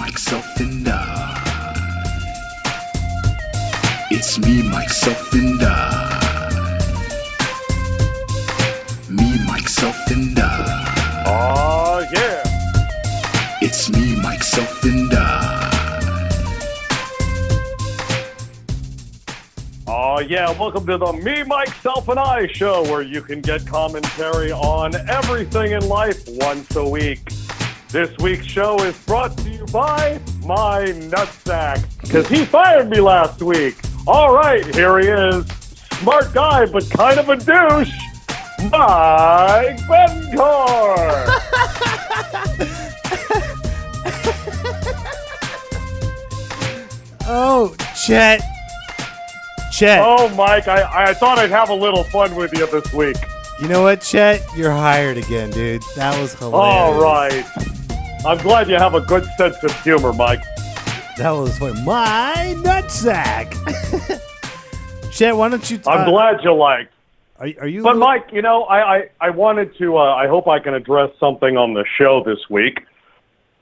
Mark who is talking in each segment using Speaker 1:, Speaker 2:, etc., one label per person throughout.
Speaker 1: myself, and I. It's me, myself, and I. Me, myself, and I.
Speaker 2: Oh, yeah.
Speaker 1: It's me, myself, and I.
Speaker 2: Oh, yeah. Welcome to the Me, Myself, and I show, where you can get commentary on everything in life once a week. This week's show is brought to you by my nutsack, because he fired me last week. All right, here he is. Smart guy, but kind of a douche. Mike Betancourt.
Speaker 3: Oh, Chet.
Speaker 2: Oh, Mike, I thought I'd have a little fun with you this week.
Speaker 3: You know what, Chet? You're hired again, dude. That was hilarious.
Speaker 2: All right. I'm glad you have a good sense of humor, Mike.
Speaker 3: That was for my nutsack. Chet, why don't you...
Speaker 2: I'm glad you liked.
Speaker 3: Are you...
Speaker 2: But, Mike, you know, I wanted to... I hope I can address something on the show this week.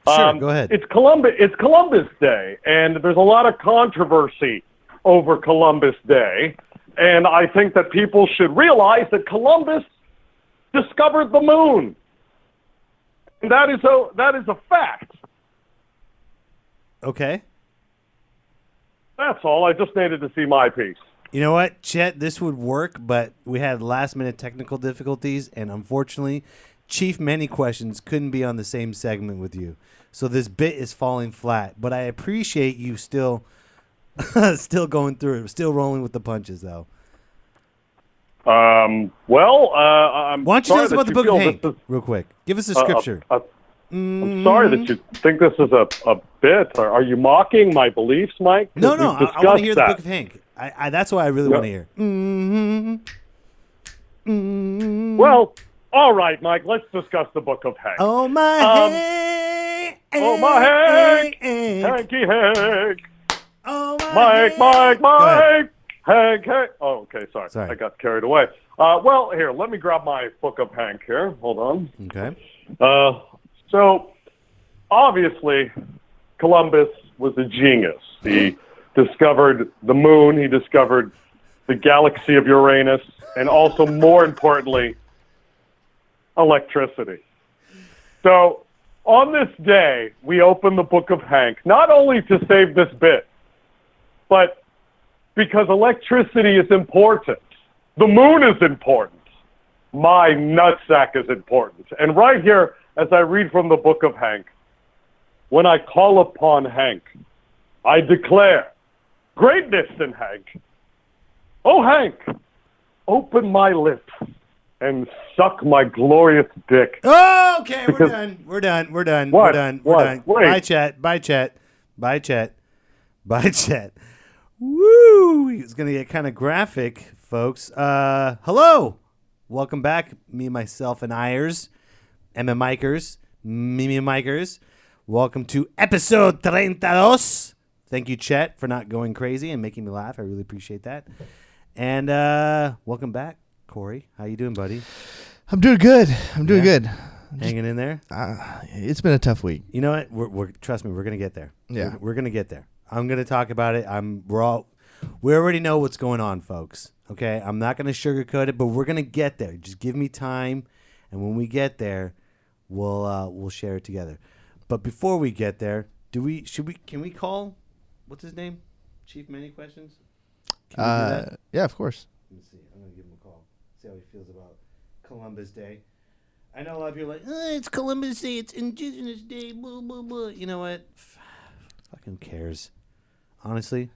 Speaker 3: Sure, go ahead.
Speaker 2: It's Columbus Day, and there's a lot of controversy over Columbus Day. And I think that people should realize that Columbus discovered the moon. And that is a fact.
Speaker 3: Okay.
Speaker 2: That's all. I just needed to see my piece.
Speaker 3: You know what, Chet? This would work, but we had last-minute technical difficulties, and unfortunately, Chief Many Questions couldn't be on the same segment with you. So this bit is falling flat. But I appreciate you still going through it, still rolling with the punches, though.
Speaker 2: I'm
Speaker 3: Why don't you tell us about the Book of Hank,
Speaker 2: is,
Speaker 3: real quick? Give us a scripture.
Speaker 2: I'm sorry that you think this is a bit. Are you mocking my beliefs, Mike?
Speaker 3: No, I want to hear the Book of Hank. That's what I really want to hear.
Speaker 2: Well, all right, Mike, let's discuss the Book of Hank.
Speaker 3: Oh, my Hank.
Speaker 2: Oh, my Hank. Hanky Hank.
Speaker 3: Oh, my
Speaker 2: Mike. Hank. Oh, okay, sorry. I got carried away. Well, here, let me grab my Book of Hank here. Hold on.
Speaker 3: Okay.
Speaker 2: So, obviously, Columbus was a genius. He discovered the moon. He discovered the galaxy of Uranus. And also, more importantly, electricity. So, on this day, we open the Book of Hank, not only to save this bit, but because electricity is important. The moon is important. My nutsack is important. And right here, as I read from the Book of Hank, when I call upon Hank, I declare greatness in Hank. Oh, Hank, open my lips and suck my glorious dick.
Speaker 3: Oh, okay, we're done. We're done.
Speaker 2: Wait.
Speaker 3: Bye, chat. Woo! It's going to get kind of graphic, folks. Hello! Welcome back, me, myself, and Iers. Mikers. Welcome to episode Treintaidos. Thank you, Chet, for not going crazy and making me laugh. I really appreciate that. And welcome back, Corey. How you doing, buddy?
Speaker 4: I'm doing good. Good.
Speaker 3: Hanging in there?
Speaker 4: It's been a tough week.
Speaker 3: You know what? We're trust me, we're going to get there.
Speaker 4: Yeah.
Speaker 3: We're going to get there. I'm going to talk about it. We already know what's going on, folks. Okay? I'm not going to sugarcoat it, but we're going to get there. Just give me time, and when we get there, we'll share it together. But before we get there, can we call what's his name? Chief Many Questions? Can we do that?
Speaker 4: Yeah, of course.
Speaker 3: Let me see. I'm going to give him a call. See how he feels about Columbus Day. I know a lot of people are like, it's Columbus Day, it's Indigenous Day, blah, blah, blah. You know what? Fucking cares. Honestly,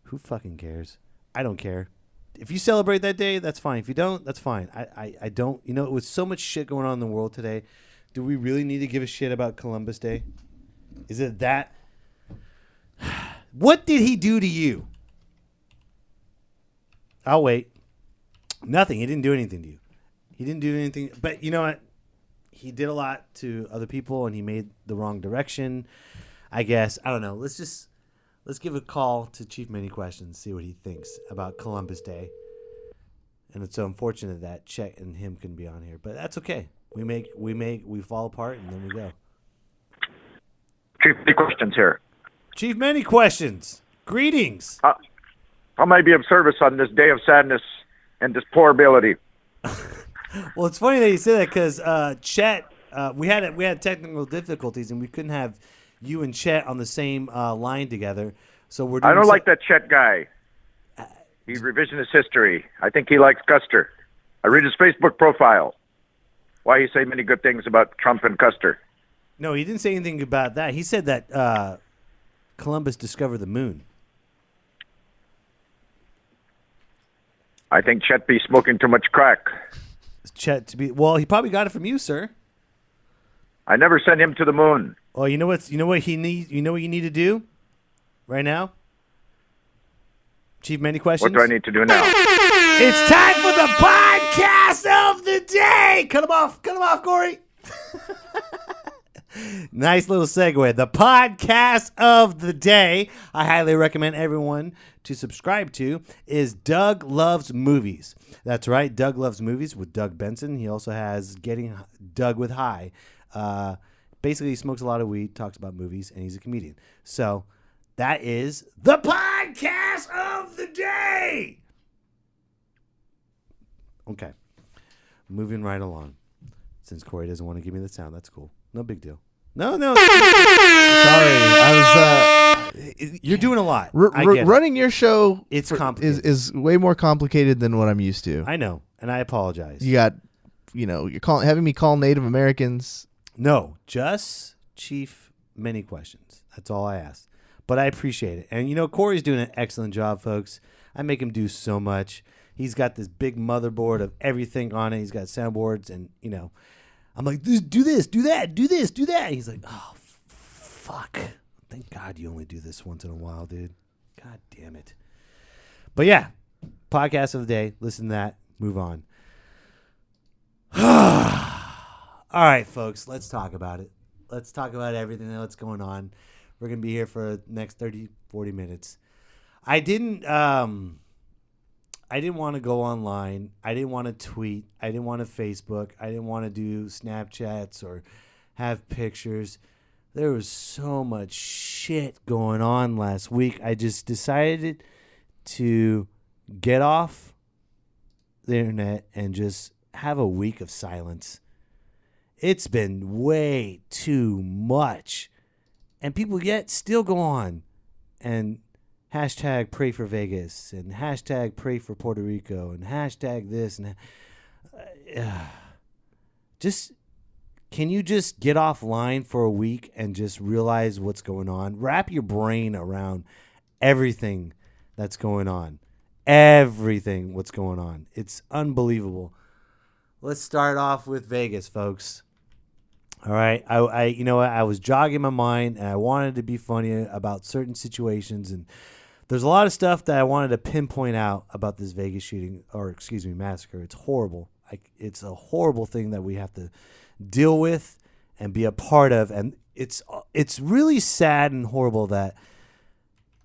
Speaker 3: who fucking cares? I don't care. If you celebrate that day, that's fine. If you don't, that's fine. I don't. You know, with so much shit going on in the world today, do we really need to give a shit about Columbus Day? Is it that? What did he do to you? I'll wait. Nothing. He didn't do anything to you. He didn't do anything. But you know what? He did a lot to other people, and he made the wrong direction, I guess. I don't know. Let's give a call to Chief Many Questions, see what he thinks about Columbus Day. And it's so unfortunate that Chet and him couldn't be on here, but that's okay. We fall apart and then we go.
Speaker 5: Chief, any questions here?
Speaker 3: Chief, many questions. Greetings.
Speaker 5: How may I be of service on this day of sadness and deplorability?
Speaker 3: Well, it's funny that you say that because Chet, we had technical difficulties and we couldn't have you and Chet on the same line together. So we're.
Speaker 5: I don't like that Chet guy. He revisionist history. I think he likes Custer. I read his Facebook profile. Why he say many good things about Trump and Custer?
Speaker 3: No, he didn't say anything about that. He said that Columbus discovered the moon.
Speaker 5: I think Chet be smoking too much crack.
Speaker 3: Chet to be he probably got it from you, sir.
Speaker 5: I never sent him to the moon.
Speaker 3: Oh, you know what he needs. You know what you need to do right now, Chief. Many questions.
Speaker 5: What do I need to do now?
Speaker 3: It's time for the podcast of the day. Cut him off, Corey. Nice little segue. The podcast of the day I highly recommend everyone to subscribe to is Doug Loves Movies. That's right, Doug Loves Movies with Doug Benson. He also has Getting Doug with High. Basically, he smokes a lot of weed, talks about movies, and he's a comedian. So that is the podcast of the day. Okay, moving right along. Since Corey doesn't want to give me the sound, that's cool. No big deal. No.
Speaker 4: Sorry, I was.
Speaker 3: You're doing a lot. I get
Speaker 4: running your show.
Speaker 3: It's complicated.
Speaker 4: Is way more complicated than what I'm used to.
Speaker 3: I know, and I apologize.
Speaker 4: You got, you're having me call Native Americans.
Speaker 3: No, just Chief. Many questions. That's all I asked. But I appreciate it, and Corey's doing an excellent job, folks. I make him do so much. He's got this big motherboard of everything on it. He's got soundboards, and I'm like, do this, do that, do this, do that. He's like, oh, fuck. Thank God you only do this once in a while, dude. God damn it. But yeah, podcast of the day. Listen to that. Move on. All right, folks, let's talk about it. Let's talk about everything that's going on. We're going to be here for the next 30, 40 minutes. I didn't want to go online. I didn't want to tweet. I didn't want to Facebook. I didn't want to do Snapchats or have pictures. There was so much shit going on last week. I just decided to get off the internet and just have a week of silence. It's been way too much. And people yet still go on and hashtag pray for Vegas and hashtag pray for Puerto Rico and hashtag this and can you just get offline for a week and just realize what's going on? Wrap your brain around everything that's going on. Everything what's going on. It's unbelievable. Let's start off with Vegas, folks. All right, I was jogging my mind and I wanted to be funny about certain situations, and there's a lot of stuff that I wanted to pinpoint out about this Vegas shooting, massacre. It's horrible. It's a horrible thing that we have to deal with and be a part of, and it's really sad and horrible that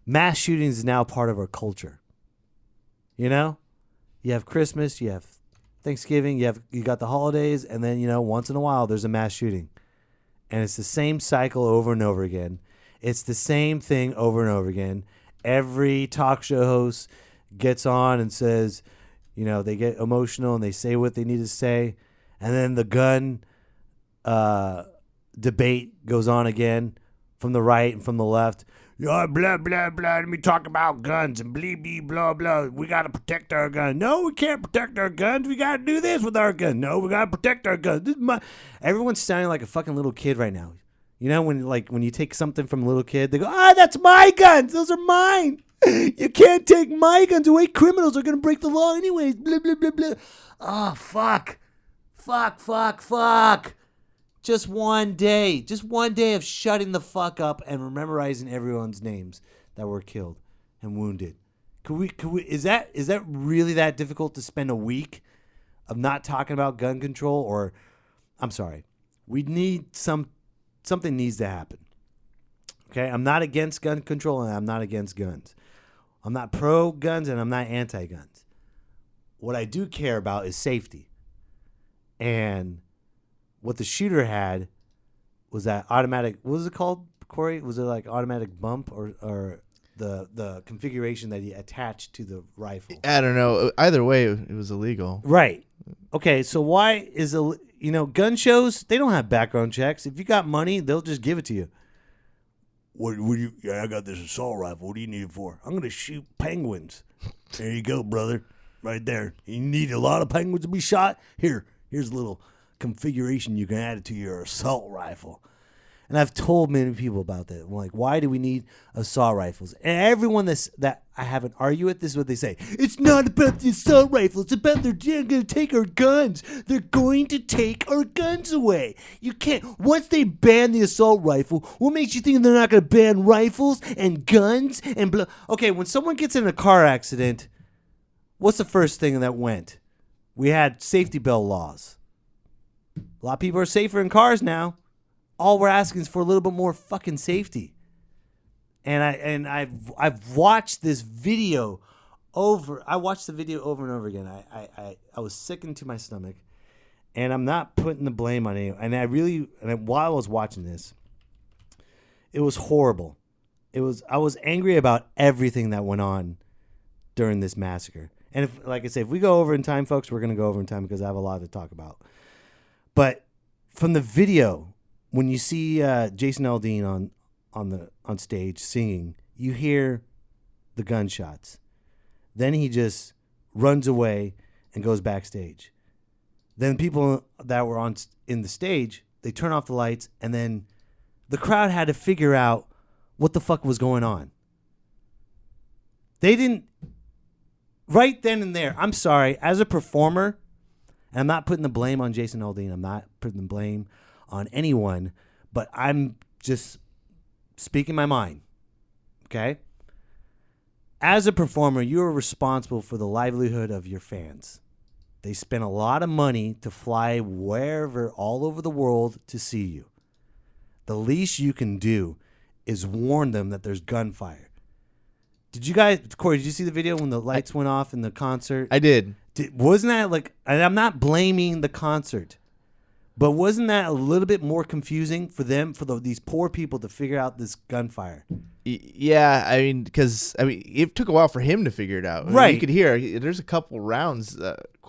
Speaker 3: mass shootings is now part of our culture. You have Christmas, you have Thanksgiving, you got the holidays, and then once in a while there's a mass shooting, and it's the same cycle over and over again. It's the same thing over and over again. Every talk show host gets on and says, they get emotional and they say what they need to say, and then the gun debate goes on again from the right and from the left. Blah, blah, blah. Let me talk about guns and blah, blah. We got to protect our guns. No, we can't protect our guns. We got to do this with our guns. No, we got to protect our guns. Everyone's sounding like a fucking little kid right now. When you take something from a little kid, they go, that's my guns. Those are mine. You can't take my guns away. Criminals are going to break the law anyways. Blah, blah, blah, blah. Oh, fuck. Fuck. Just one day of shutting the fuck up and memorizing everyone's names that were killed and wounded. Could we? Is that really that difficult to spend a week of not talking about gun control? Or, I'm sorry, we need something needs to happen. Okay, I'm not against gun control and I'm not against guns. I'm not pro guns and I'm not anti guns. What I do care about is safety. And what the shooter had was that automatic, what was it called? Corey? Was it like automatic bump or the configuration that he attached to the rifle?
Speaker 4: I don't know. Either way, it was illegal.
Speaker 3: Right. Okay, so why is gun shows, they don't have background checks. If you got money, they'll just give it to you. I got this assault rifle. What do you need it for? I'm going to shoot penguins. There you go, brother. Right there. You need a lot of penguins to be shot? Here's a little configuration you can add it to your assault rifle. And I've told many people about that. I'm like, why do we need assault rifles? And everyone that I haven't argued with, this is what they say. It's not about the assault rifle. It's about they're going to take our guns. They're going to take our guns away. You can't. Once they ban the assault rifle, what makes you think they're not going to ban rifles and guns and blah? Okay, when someone gets in a car accident, what's the first thing that went? We had safety belt laws. A lot of people are safer in cars now. All we're asking is for a little bit more fucking safety. And I've watched this video over. I watched the video over and over again. I was sickened to my stomach, and I'm not putting the blame on anyone. And while I was watching this, it was horrible. I was angry about everything that went on during this massacre. And if we go over in time, folks, we're gonna go over in time because I have a lot to talk about. But from the video, when you see Jason Aldean on stage singing, you hear the gunshots. Then he just runs away and goes backstage. Then people that were in the stage, they turn off the lights, and then the crowd had to figure out what the fuck was going on. They didn't. Right then and there, I'm sorry, as a performer, and I'm not putting the blame on Jason Aldean. I'm not putting the blame on anyone, but I'm just speaking my mind, okay? As a performer, you are responsible for the livelihood of your fans. They spend a lot of money to fly wherever, all over the world to see you. The least you can do is warn them that there's gunfire. Corey, did you see the video when the lights went off in the concert?
Speaker 4: I did.
Speaker 3: Wasn't that and I'm not blaming the concert, but wasn't that a little bit more confusing for them, these poor people to figure out this gunfire?
Speaker 4: Yeah, because it took a while for him to figure it out.
Speaker 3: Right.
Speaker 4: You could hear there's a couple rounds.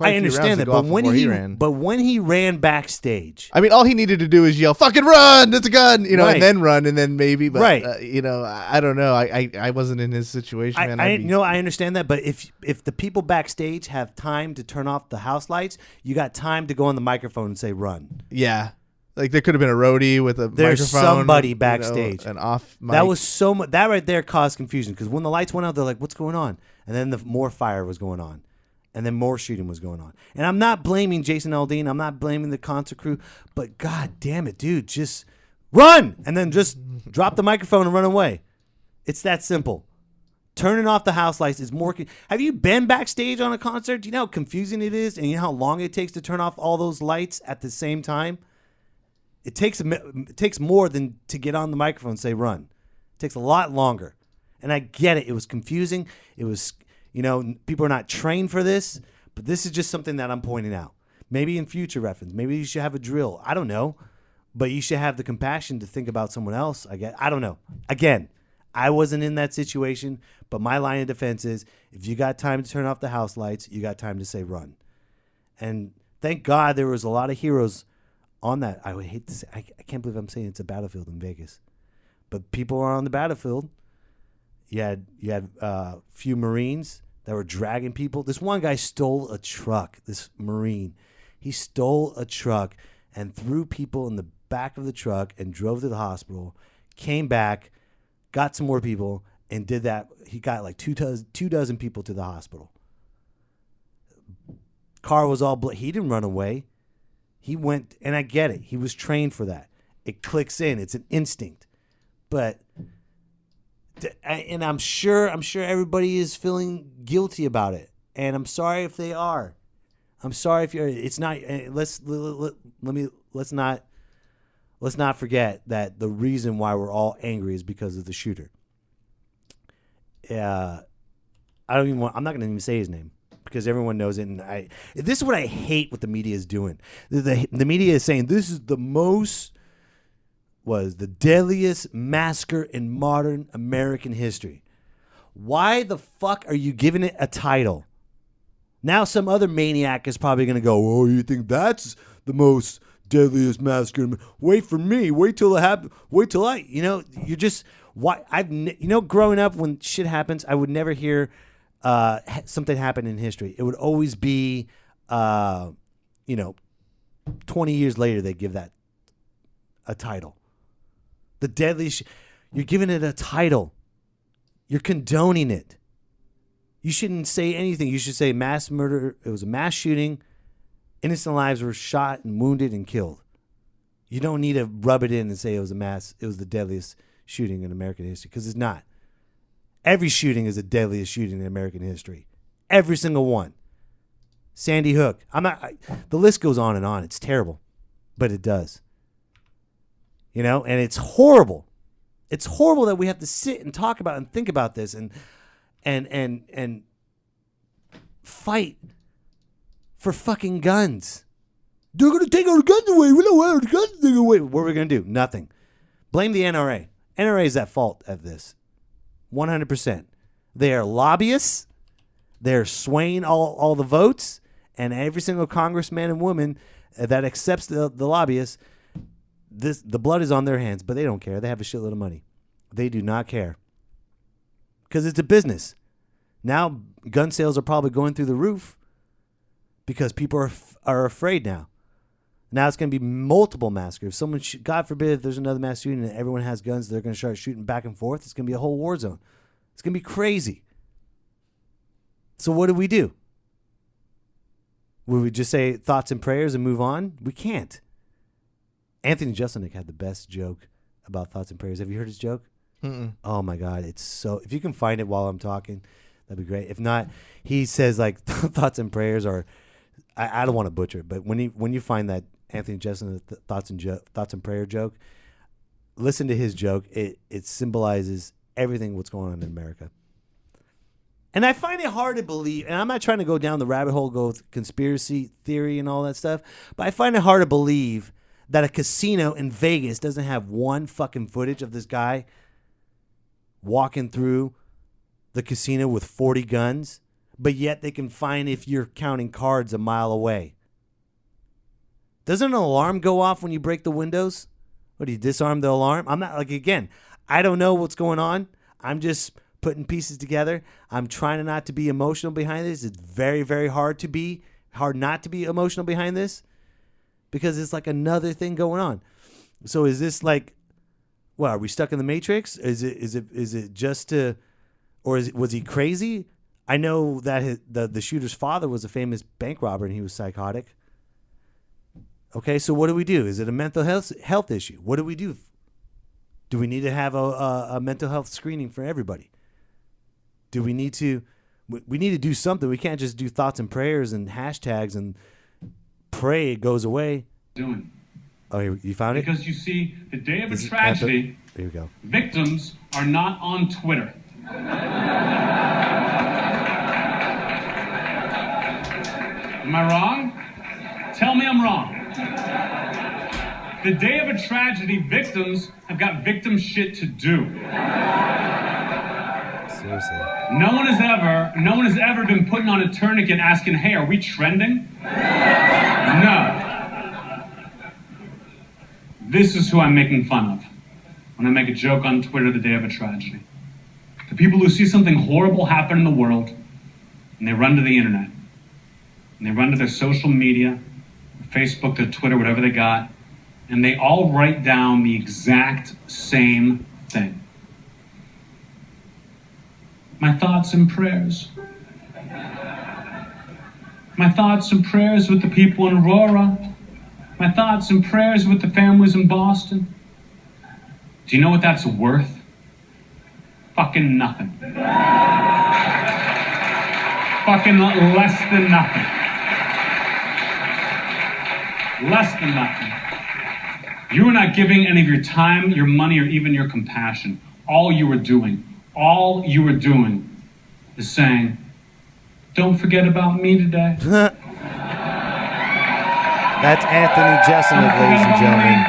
Speaker 3: I understand that, but when he ran backstage,
Speaker 4: all he needed to do is yell, "Fucking run! It's a gun!"
Speaker 3: Right.
Speaker 4: And then run, and then maybe. But,
Speaker 3: right.
Speaker 4: I don't know. I wasn't in his situation, man.
Speaker 3: I understand that, but if the people backstage have time to turn off the house lights, you got time to go on the microphone and say "run."
Speaker 4: Yeah. Like there could have been a roadie with a
Speaker 3: There's
Speaker 4: microphone.
Speaker 3: Somebody backstage.
Speaker 4: An off mic.
Speaker 3: That was so much. That right there caused confusion because when the lights went out, they're like, "What's going on?" And then more fire was going on, and then more shooting was going on. And I'm not blaming Jason Aldean. I'm not blaming the concert crew. But god damn it, dude, just run and then just drop the microphone and run away. It's that simple. Turning off the house lights is more. Have you been backstage on a concert? Do you know how confusing it is, and you know how long it takes to turn off all those lights at the same time? It takes more than to get on the microphone and say run. It takes a lot longer. And I get it. It was confusing. It was, people are not trained for this, but this is just something that I'm pointing out. Maybe in future reference, maybe you should have a drill. I don't know. But you should have the compassion to think about someone else. I don't know. Again, I wasn't in that situation, but my line of defense is if you got time to turn off the house lights, you got time to say run. And thank God there was a lot of heroes on that. I would hate to say, I can't believe I'm saying it's a battlefield in Vegas, but people are on the battlefield. You had a few Marines that were dragging people. This one guy stole a truck. This Marine, he stole a truck and threw people in the back of the truck and drove to the hospital. Came back, got some more people, and did that. He got like two dozen people to the hospital. Car was all he didn't run away. He went, and I get it. He was trained for that. It clicks in. It's an instinct. But, and I'm sure everybody is feeling guilty about it. And I'm sorry if they are. I'm sorry if you're. It's not. Let's not forget that the reason why we're all angry is because of the shooter. I'm not going to even say his name, because everyone knows it. And this is what I hate what the media is doing. The media is saying this is the most was the deadliest massacre in modern American history. Why the fuck are you giving it a title? Now some other maniac is probably going to go, oh, you think that's the most deadliest massacre? Wait for me. Wait till it happens. Wait till you're just, why? Growing up when shit happens, I would never hear something happen in history. It would always be, 20 years later, they give that a title. The deadliest, you're giving it a title. You're condoning it. You shouldn't say anything. You should say mass murder. It was a mass shooting. Innocent lives were shot and wounded and killed. You don't need to rub it in and say it was the deadliest shooting in American history, because it's not. Every shooting is the deadliest shooting in American history. Every single one. Sandy Hook. The list goes on and on. It's terrible, but it does. And it's horrible. It's horrible that we have to sit and talk about and think about this and fight for fucking guns. They're going to take our guns away. We don't want our guns taken away. What are we going to do? Nothing. Blame the NRA. NRA is at fault of this. 100%. They are lobbyists. They're swaying all the votes. And every single congressman and woman that accepts the lobbyists, the blood is on their hands, but they don't care. They have a shitload of money. They do not care. Because it's a business. Now, gun sales are probably going through the roof because people are afraid now. Now it's going to be multiple massacres. Someone, God forbid, if there's another mass shooting and everyone has guns, they're going to start shooting back and forth. It's going to be a whole war zone. It's going to be crazy. So what do? Would we just say thoughts and prayers and move on? We can't. Anthony Jeselnik had the best joke about thoughts and prayers. Have you heard his joke?
Speaker 4: Mm-mm.
Speaker 3: Oh my God, it's so. If you can find it while I'm talking, that'd be great. If not, he says like thoughts and prayers are. I don't want to butcher it, but when you find that Anthony Jeselnik thoughts and prayer joke, listen to his joke. It symbolizes everything what's going on in America. And I find it hard to believe, and I'm not trying to go down the rabbit hole, go with conspiracy theory and all that stuff, but I find it hard to believe that a casino in Vegas doesn't have one fucking footage of this guy walking through the casino with 40 guns, but yet they can find if you're counting cards a mile away. Doesn't an alarm go off when you break the windows? What, do you disarm the alarm? I'm not, again, I don't know what's going on. I'm just putting pieces together. I'm trying not to be emotional behind this. It's very, very hard not to be emotional behind this because it's like another thing going on. So is this like, well, are we stuck in the Matrix? Is it just to, or was he crazy? I know that the shooter's father was a famous bank robber and he was psychotic. Okay, so what do we do? Is it a mental health issue? What do we do? Do we need to have a mental health screening for everybody? Do we need to do something? We can't just do thoughts and prayers and hashtags and pray it goes away.
Speaker 6: Doing.
Speaker 3: Oh, you found it?
Speaker 6: Because you see, the day of a tragedy,
Speaker 3: there you go.
Speaker 6: Victims are not on Twitter. Am I wrong? Tell me I'm wrong. The day of a tragedy, victims have got victim shit to do.
Speaker 3: Seriously.
Speaker 6: No one has ever been putting on a tourniquet asking, hey, are we trending? No. This is who I'm making fun of when I make a joke on Twitter the day of a tragedy. The people who see something horrible happen in the world, and they run to the internet, and they run to their social media, Facebook, their Twitter, whatever they got, and they all write down the exact same thing. My thoughts and prayers. My thoughts and prayers with the people in Aurora. My thoughts and prayers with the families in Boston. Do you know what that's worth? Fucking nothing. Fucking less than nothing. Less than nothing. You are not giving any of your time, your money, or even your compassion. All you are doing is saying, don't forget about me today.
Speaker 3: That's Anthony Jeselnik, ladies and gentlemen,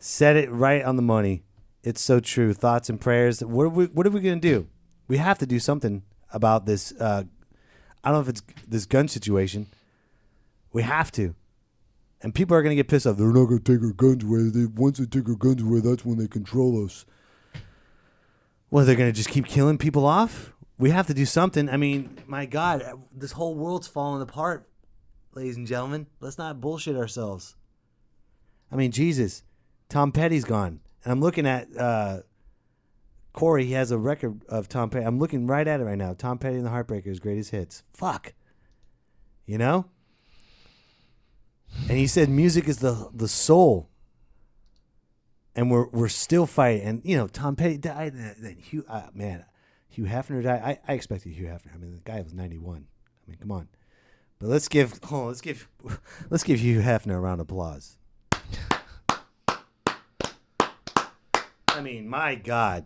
Speaker 3: Said it right on the money. It's so true. Thoughts and prayers. What are we going to do? We have to do something about this. I don't know if it's this gun situation. We have to. And people are going to get pissed off. They're not going to take our guns away. Once they take our guns away, that's when they control us. Well, they're going to just keep killing people off? We have to do something. I mean, my God, this whole world's falling apart, ladies and gentlemen. Let's not bullshit ourselves. I mean, Jesus, Tom Petty's gone. And I'm looking at Corey. He has a record of Tom Petty. I'm looking right at it right now. Tom Petty and the Heartbreakers, greatest hits. Fuck. You know? And he said music is the soul. And we're still fighting. And, you know, Tom Petty died. And then Hugh Hefner died. I expected Hugh Hefner. I mean, the guy was 91. I mean, come on. But let's give Hugh Hefner a round of applause. I mean, my God.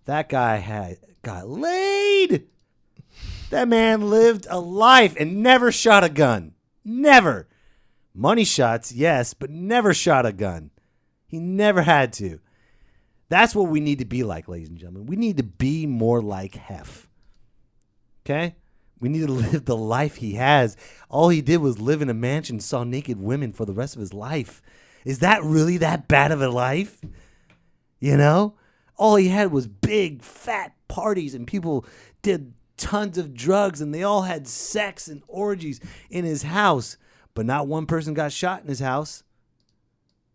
Speaker 3: That guy got laid. That man lived a life and never shot a gun. Never. Money shots, yes, but never shot a gun. He never had to. That's what we need to be like, ladies and gentlemen. We need to be more like Hef. Okay? We need to live the life he has. All he did was live in a mansion, saw naked women for the rest of his life. Is that really that bad of a life? You know? All he had was big, fat parties, and people did tons of drugs, and they all had sex and orgies in his house. But not one person got shot in his house.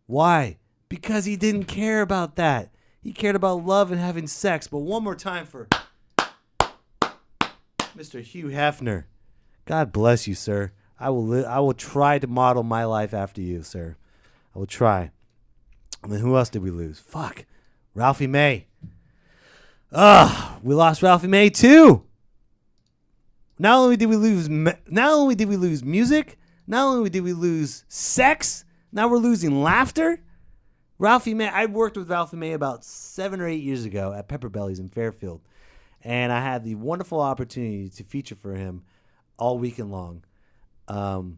Speaker 3: Why? Because he didn't care about that. He cared about love and having sex. But one more time for Mr. Hugh Hefner. God bless you, sir. I will try to model my life after you, sir. I will try. I mean, who else did we lose? Fuck. Ralphie May. We lost Ralphie May too. Not only did we lose music, not only did we lose sex, now we're losing laughter. Ralphie May, I worked with Ralphie May about 7 or 8 years ago at Pepper Belly's in Fairfield. And I had the wonderful opportunity to feature for him all weekend long. And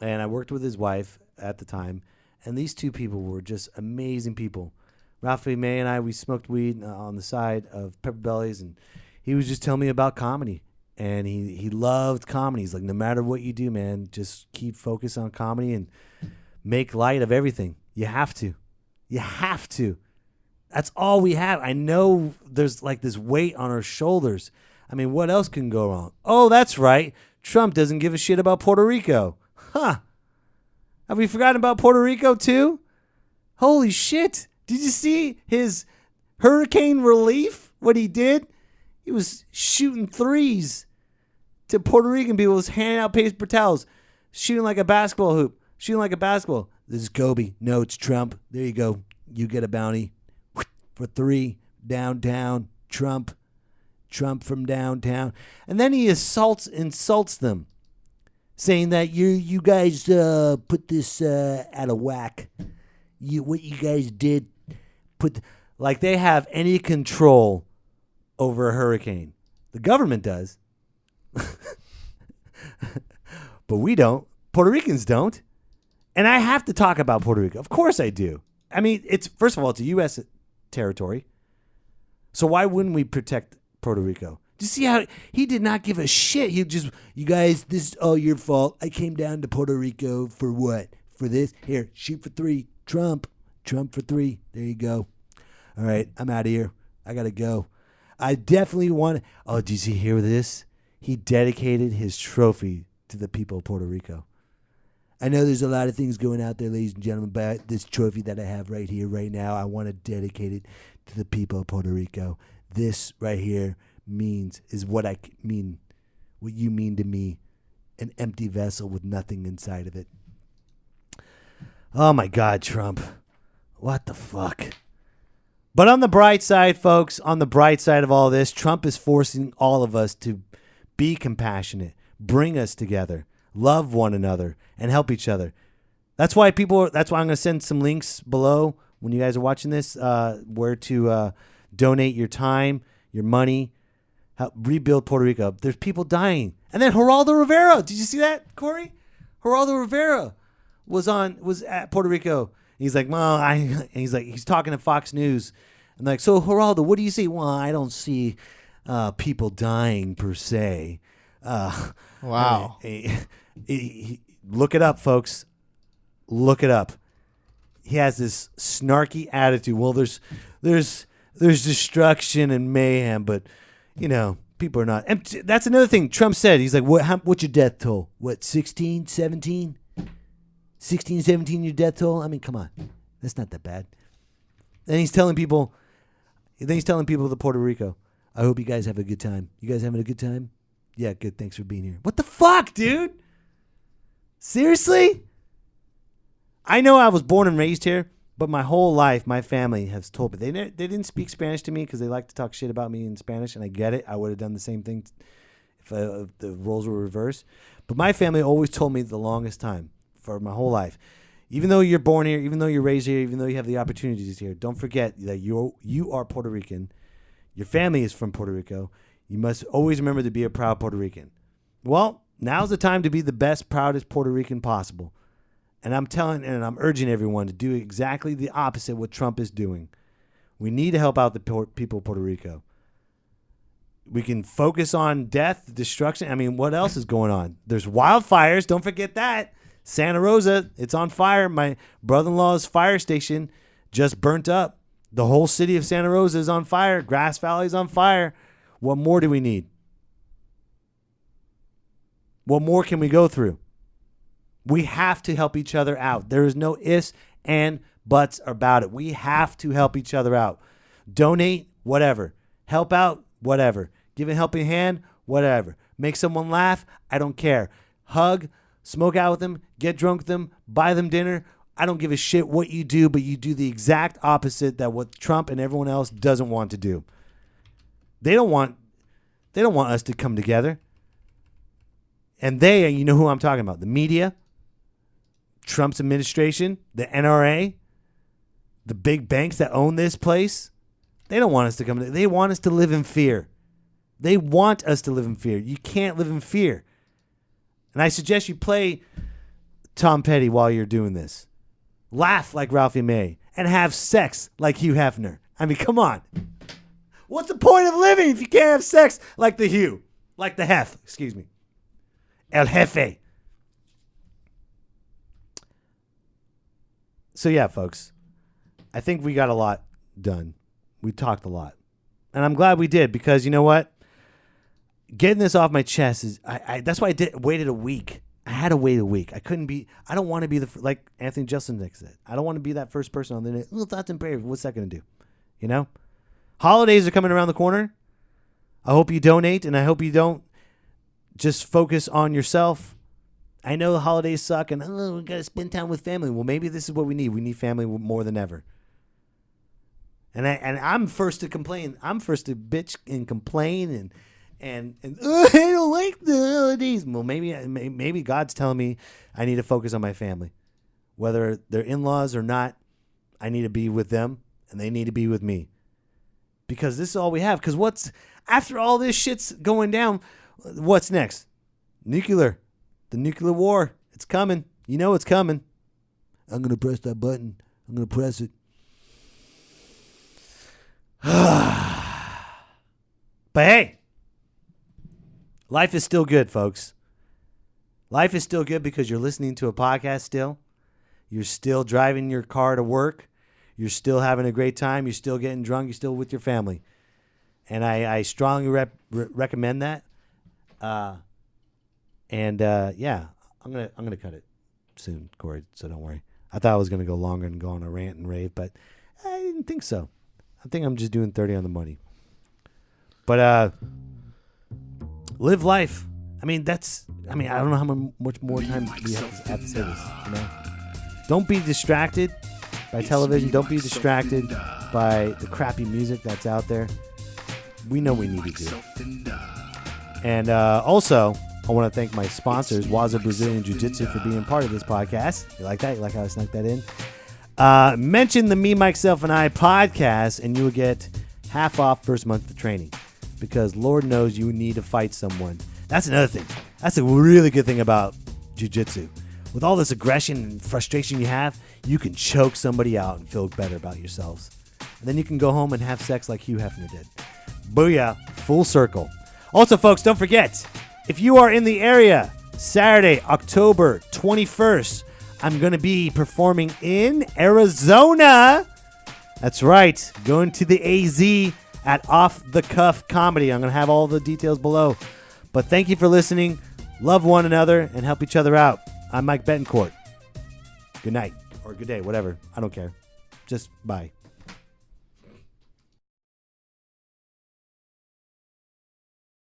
Speaker 3: I worked with his wife at the time. And these two people were just amazing people. Ralphie May and I, we smoked weed on the side of Pepper Belly's. And he was just telling me about comedy. And he loved comedy. He's like, no matter what you do, man, just keep focused on comedy and make light of everything. You have to. You have to. That's all we have. I know there's like this weight on our shoulders. I mean, what else can go wrong? Oh, that's right. Trump doesn't give a shit about Puerto Rico. Huh. Have we forgotten about Puerto Rico too? Holy shit. Did you see his hurricane relief? What he did? He was shooting threes to Puerto Rican people. He was handing out paper towels, shooting like a basketball hoop, shooting like a basketball. This is Kobe. No, it's Trump. There you go. You get a bounty for 3 downtown. Trump from downtown. And then he insults them, saying that you guys put this out of whack. What you guys did, like they have any control over a hurricane. The government does. But we don't. Puerto Ricans don't. And I have to talk about Puerto Rico. Of course I do. I mean, first of all, it's a U.S. territory. So why wouldn't we protect Puerto Rico? Do you see how he did not give a shit? He just, you guys, this is all your fault. I came down to Puerto Rico for what? For this? Here, shoot for 3. Trump for 3. There you go. All right, I'm out of here. I got to go. I definitely want... Oh, did you hear this? He dedicated his trophy to the people of Puerto Rico. I know there's a lot of things going out there, ladies and gentlemen, but this trophy that I have right here, right now, I want to dedicate it to the people of Puerto Rico. This right here is what I mean, what you mean to me, an empty vessel with nothing inside of it. Oh, my God, Trump. What the fuck? But on the bright side, folks, on the bright side of all this, Trump is forcing all of us to be compassionate, bring us together, love one another, and help each other. That's why I'm going to send some links below when you guys are watching this, where to donate your time, your money, help rebuild Puerto Rico. There's people dying. And then Geraldo Rivera. Did you see that, Corey? Geraldo Rivera was at Puerto Rico, He's like, well, he's talking to Fox News. And like, so Geraldo, what do you see? Well, I don't see people dying per se.
Speaker 4: Wow.
Speaker 3: Look it up, folks. Look it up. He has this snarky attitude. Well, there's destruction and mayhem, but people are not. And that's another thing Trump said. He's like, what's your death toll? What, 16, 17? 16, 17 your death toll? I mean, come on. That's not that bad. Then he's telling people of Puerto Rico, I hope you guys have a good time. You guys having a good time? Yeah, good. Thanks for being here. What the fuck, dude? Seriously? I know I was born and raised here, but my whole life, my family has told me. They didn't speak Spanish to me because they like to talk shit about me in Spanish, and I get it. I would have done the same thing if the roles were reversed. But my family always told me the longest time for my whole life, even though you're born here, even though you're raised here, even though you have the opportunities here, don't forget that you are Puerto Rican. Your family is from Puerto Rico. You must always remember to be a proud Puerto Rican. Well, now's the time to be the best, proudest Puerto Rican possible. And I'm urging everyone to do exactly the opposite of what Trump is doing. We need to help out the people of Puerto Rico. We can focus on death, destruction. I mean, what else is going on? There's wildfires. Don't forget that. Santa Rosa, it's on fire. My brother-in-law's fire station just burnt up. The whole city of Santa Rosa is on fire. Grass Valley is on fire. What more do we need? What more can we go through? We have to help each other out. There is no ifs and buts about it. We have to help each other out. Donate, whatever. Help out, whatever. Give a helping hand, whatever. Make someone laugh, I don't care. Hug, smoke out with them, get drunk with them, buy them dinner. I don't give a shit what you do, but you do the exact opposite that what Trump and everyone else doesn't want to do. They don't want us to come together. And you know who I'm talking about, the media, Trump's administration, the NRA, the big banks that own this place. They don't want us to come together. They want us to live in fear. They want us to live in fear. You can't live in fear. And I suggest you play Tom Petty while you're doing this. Laugh like Ralphie May and have sex like Hugh Hefner. I mean, come on. What's the point of living if you can't have sex like the Hugh? Like the Hef, excuse me. El Jefe. So yeah, folks, I think we got a lot done. We talked a lot. And I'm glad we did because you know what? Getting this off my chest is, that's why I waited a week. I had to wait a week. I don't want to be like Anthony Jeselnik said. I don't want to be that first person on the internet. Thoughts and prayers. What's that going to do? You know? Holidays are coming around the corner. I hope you donate and I hope you don't just focus on yourself. I know the holidays suck and we got to spend time with family. Well, maybe this is what we need. We need family more than ever. And I'm first to complain. I'm first to bitch and complain and I don't like the holidays. Well, maybe God's telling me I need to focus on my family. Whether they're in-laws or not, I need to be with them and they need to be with me. Because this is all we have. Because after all this shit's going down, what's next? Nuclear. The nuclear war. It's coming. You know it's coming. I'm going to press that button. I'm going to press it. But hey, life is still good, folks. Life is still good because you're listening to a podcast still. You're still driving your car to work. You're still having a great time. You're still getting drunk. You're still with your family. And I strongly recommend that. Yeah, I'm gonna cut it soon, Corey, so don't worry. I thought I was gonna go longer and go on a rant and rave, but I didn't think so. I think I'm just doing 30 on the money. But live life. I don't know how much more time we have to say this. You know, don't be distracted by television. Don't be distracted by the crappy music that's out there. We know we need to do. And also, I want to thank my sponsors, Waza Brazilian Jiu-Jitsu, for being part of this podcast. You like that? You like how I snuck that in? Mention the Me, Myself, and I podcast, and you will get half off first month of training. Because Lord knows you need to fight someone. That's another thing. That's a really good thing about jiu-jitsu. with all this aggression and frustration you have, you can choke somebody out and feel better about yourselves. And then you can go home and have sex like Hugh Hefner did. Booyah, full circle. Also, folks, don't forget, if you are in the area, Saturday, October 21st, I'm going to be performing in Arizona. That's right, going to the AZ at Off the Cuff Comedy. I'm going to have all the details below. But thank you for listening. Love one another and help each other out. I'm Mike Betancourt. Good night or good day, whatever. I don't care. Just bye.